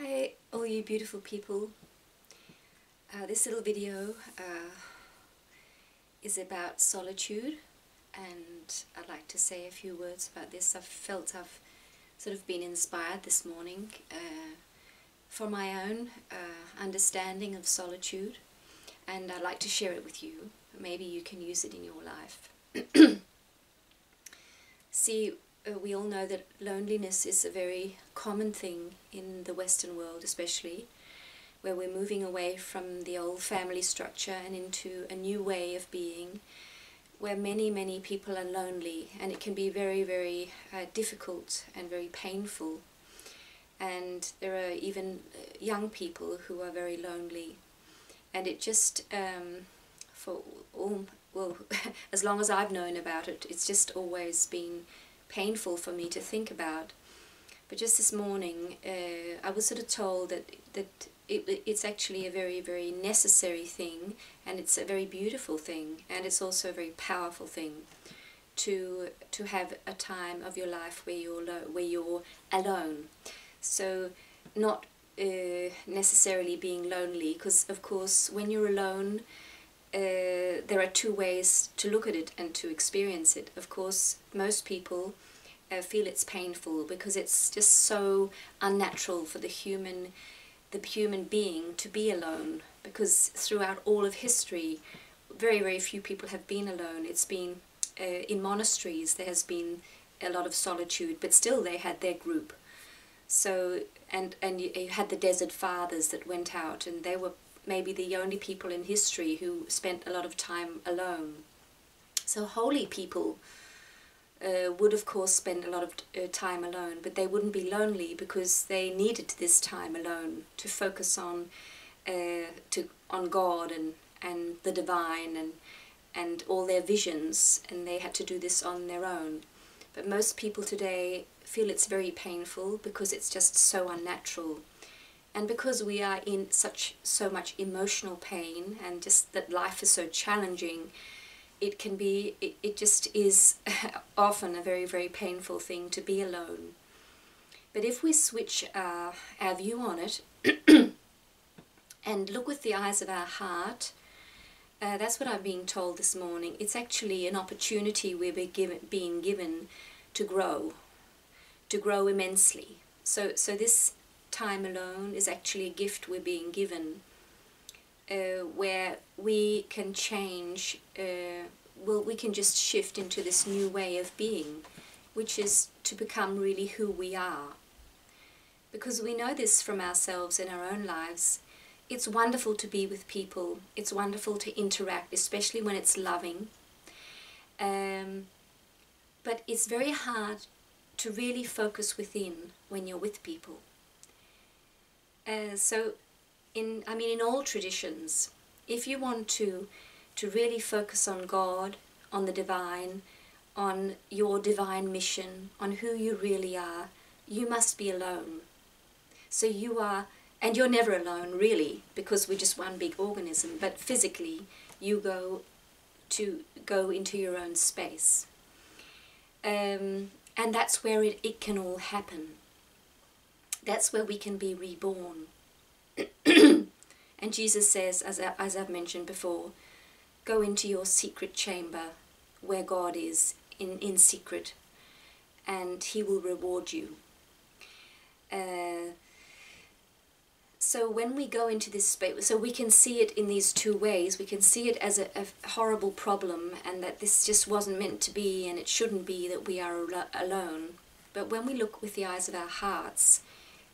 Hi all you beautiful people. This little video is about solitude, and I'd like to say a few words about this. I've sort of been inspired this morning for my own understanding of solitude, and I'd like to share it with you. Maybe you can use it in your life. See, we all know that loneliness is a very common thing in the Western world, especially, where we're moving away from the old family structure and into a new way of being, where many people are lonely, and it can be very difficult and very painful. And there are even young people who are very lonely, and it just as long as I've known about it, it's just always been painful for me to think about. But just this morning I was sort of told that it's actually a very necessary thing, and it's a very beautiful thing, and it's also a very powerful thing to have a time of your life where you're alone. So not necessarily being lonely, because of course when you're alone there are two ways to look at it and to experience it. Of course, most people feel it's painful because it's just so unnatural for the human being to be alone, because throughout all of history very few people have been alone. It's been in monasteries there has been a lot of solitude, but still they had their group. So and you had the desert fathers that went out, and they were maybe the only people in history who spent a lot of time alone. So holy people would of course spend a lot of time alone, but they wouldn't be lonely because they needed this time alone to focus on God and the divine and all their visions, and they had to do this on their own. But most people today feel it's very painful because it's just so unnatural. And because we are in so much emotional pain, and just that life is so challenging, it just is often a very painful thing to be alone. But if we switch our view on it and look with the eyes of our heart, that's what I'm being told this morning. It's actually an opportunity we're being given to grow immensely. So this time alone is actually a gift we're being given, where we can change, we can just shift into this new way of being, which is to become really who we are. Because we know this from ourselves in our own lives. It's wonderful to be with people, it's wonderful to interact, especially when it's loving, but it's very hard to really focus within when you're with people. So in all traditions, if you want to really focus on God, on the divine, on your divine mission, on who you really are, you must be alone. So you are, and you're never alone really, because we're just one big organism, but physically you go into your own space. And that's where it can all happen. That's where we can be reborn. And Jesus says, as I've mentioned before, go into your secret chamber where God is in secret, and He will reward you. So when we go into this space, so we can see it in these two ways. We can see it as a horrible problem, and that this just wasn't meant to be, and it shouldn't be that we are alone. But when we look with the eyes of our hearts,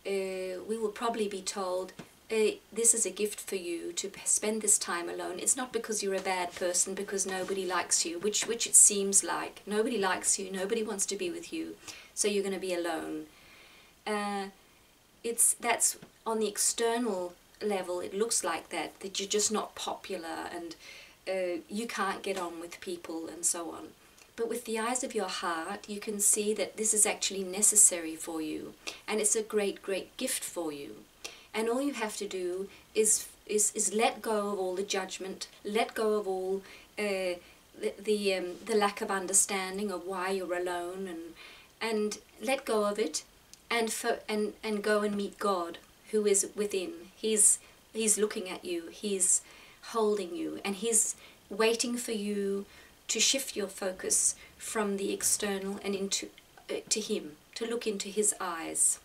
we will probably be told, this is a gift for you to spend this time alone. It's not because you're a bad person, because nobody likes you, which it seems like. Nobody likes you, nobody wants to be with you, so you're going to be alone. That's on the external level, it looks like that you're just not popular, and you can't get on with people and so on. But with the eyes of your heart, you can see that this is actually necessary for you, and it's a great gift for you. And all you have to do is let go of all the judgment, let go of all the lack of understanding of why you're alone, and let go of it, and go and meet God. who is within. He's looking at you, he's holding you, and he's waiting for you to shift your focus from the external and into to him, to look into his eyes.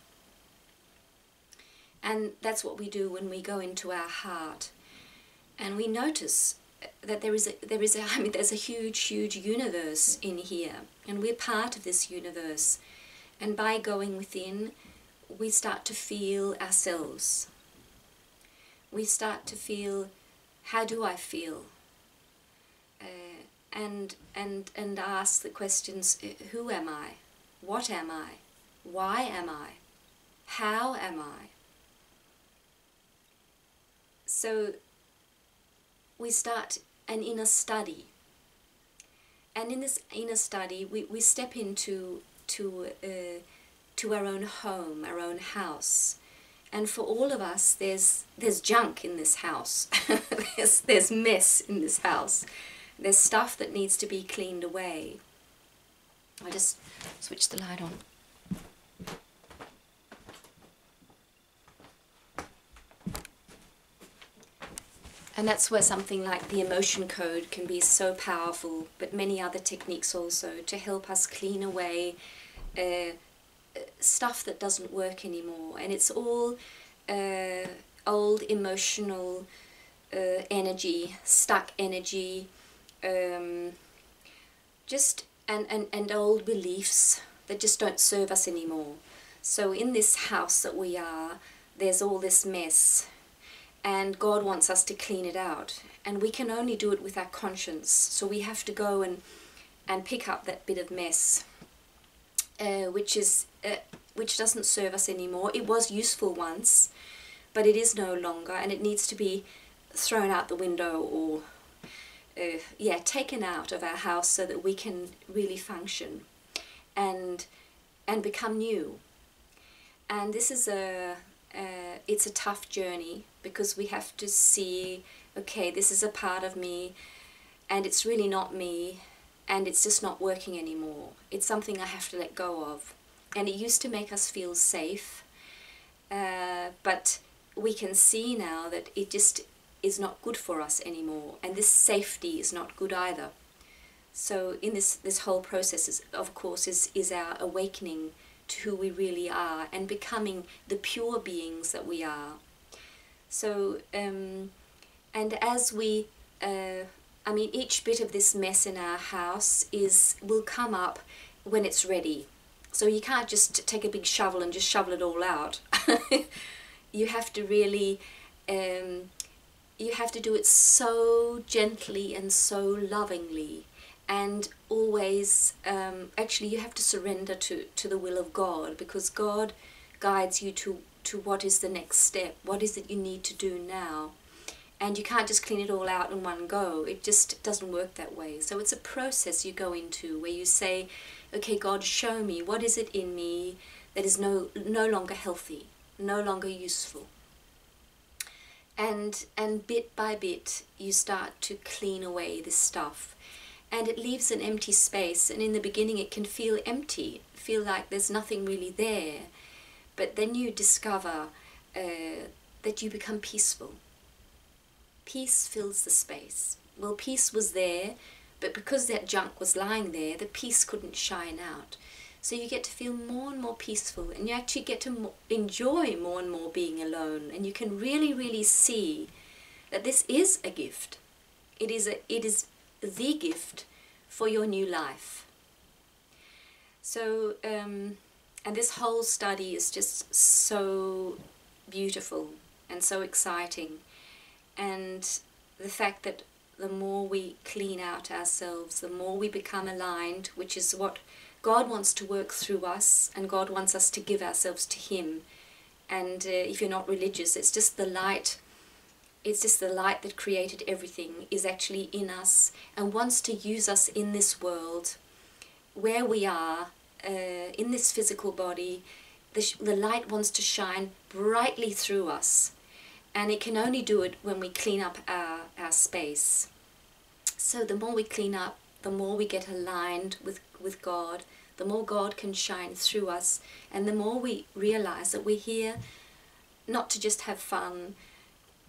And that's what we do when we go into our heart, and we notice that there's a huge universe in here, and we're part of this universe. And by going within, we start to feel ourselves. We start to feel, how do I feel? And ask the questions, who am I? What am I? Why am I? How am I? So we start an inner study. And in this inner study, we step into our own home, our own house. And for all of us, there's junk in this house. there's mess in this house. There's stuff that needs to be cleaned away. I'll just switch the light on. And that's where something like the emotion code can be so powerful, but many other techniques also, to help us clean away stuff that doesn't work anymore. And it's all old emotional energy, stuck energy, just and old beliefs that just don't serve us anymore. So in this house that we are, there's all this mess, and God wants us to clean it out, and we can only do it with our conscience. So we have to go and pick up that bit of mess, which doesn't serve us anymore. It was useful once, but it is no longer, and it needs to be thrown out the window, or taken out of our house, so that we can really function and become new. And this is it's a tough journey, because we have to see, okay, this is a part of me, and it's really not me, and it's just not working anymore. It's something I have to let go of. And it used to make us feel safe, but we can see now that it just is not good for us anymore, and this safety is not good either. So in this whole process, of course, is our awakening to who we really are, and becoming the pure beings that we are. So, and as we, each bit of this mess in our house will come up when it's ready. So you can't just take a big shovel and just shovel it all out. You have to really, you have to do it so gently and so lovingly. And always, actually, you have to surrender to the will of God, because God guides you to what is the next step, what is it you need to do now. And you can't just clean it all out in one go. It just doesn't work that way. So it's a process you go into, where you say, okay, God, show me, what is it in me that is no longer healthy, no longer useful. And bit by bit, you start to clean away this stuff. And it leaves an empty space, and in the beginning it can feel empty, feel like there's nothing really there. But then you discover that you become peaceful. Peace fills the space. Well, peace was there, but because that junk was lying there, the peace couldn't shine out. So you get to feel more and more peaceful, and you actually get to enjoy more and more being alone. And you can really, really see that this is a gift. It is the gift for your new life. So, and this whole study is just so beautiful and so exciting. And the fact that the more we clean out ourselves, the more we become aligned, which is what God wants to work through us, and God wants us to give ourselves to Him. And if you're not religious, it's just the light. It's just the light that created everything is actually in us, and wants to use us in this world where we are, in this physical body. The light wants to shine brightly through us, and it can only do it when we clean up our space. So the more we clean up, the more we get aligned with God, the more God can shine through us, and the more we realize that we're here not to just have fun,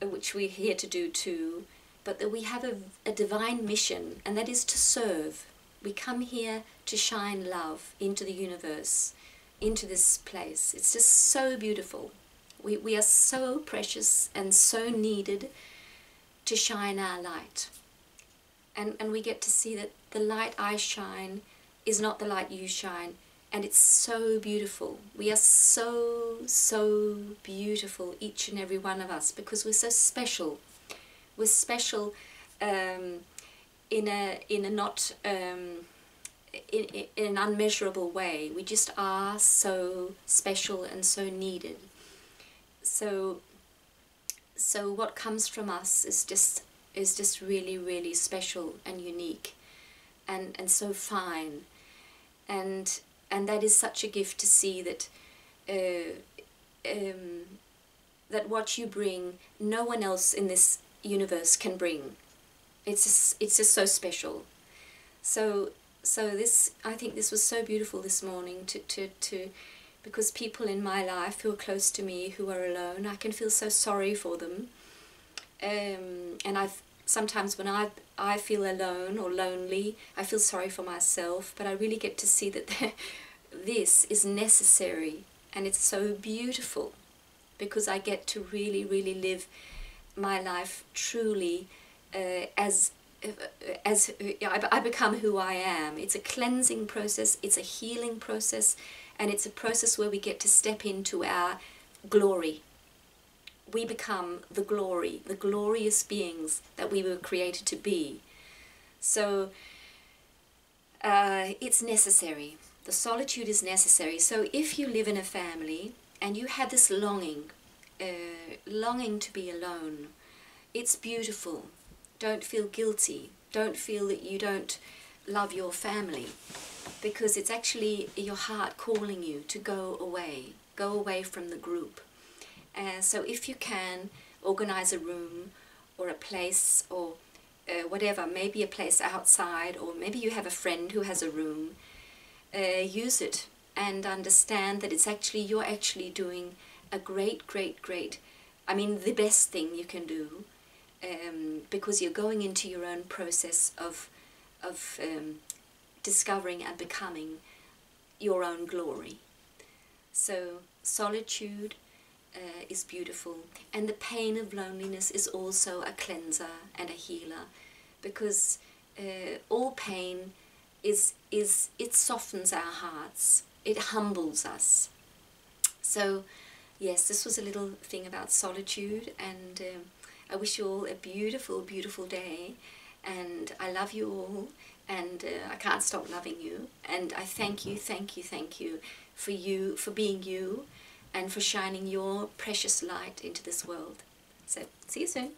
which we're here to do too, but that we have a divine mission, and that is to serve. We come here to shine love into the universe, into this place. It's just so beautiful. We are so precious and so needed to shine our light. And we get to see that the light I shine is not the light you shine. And it's so beautiful. We are so, so beautiful, each and every one of us, because we're so special. We're special in a not in an unmeasurable way. We just are so special and so needed. So what comes from us is just really, really special and unique, and so fine, and that is such a gift to see that that what you bring, no one else in this universe can bring. It's just so special. So this, I think this was so beautiful this morning to because people in my life who are close to me, who are alone, I can feel so sorry for them. And sometimes when I feel alone or lonely, I feel sorry for myself, but I really get to see that this is necessary, and it's so beautiful, because I get to really, really live my life truly as I become who I am. It's a cleansing process, it's a healing process, and it's a process where we get to step into our glory. We become the glory, the glorious beings that we were created to be. So it's necessary. The solitude is necessary. So if you live in a family and you have this longing to be alone, it's beautiful. Don't feel guilty. Don't feel that you don't love your family, because it's actually your heart calling you to go away from the group. So if you can, organize a room or a place or whatever, maybe a place outside, or maybe you have a friend who has a room, use it and understand that you're actually doing a great, I mean the best thing you can do, because you're going into your own process of discovering and becoming your own glory. So solitude is beautiful, and the pain of loneliness is also a cleanser and a healer, because all pain it softens our hearts, it humbles us. So yes, this was a little thing about solitude, and I wish you all a beautiful, beautiful day, and I love you all, and I can't stop loving you, and I thank you for being you, and for shining your precious light into this world. So, see you soon.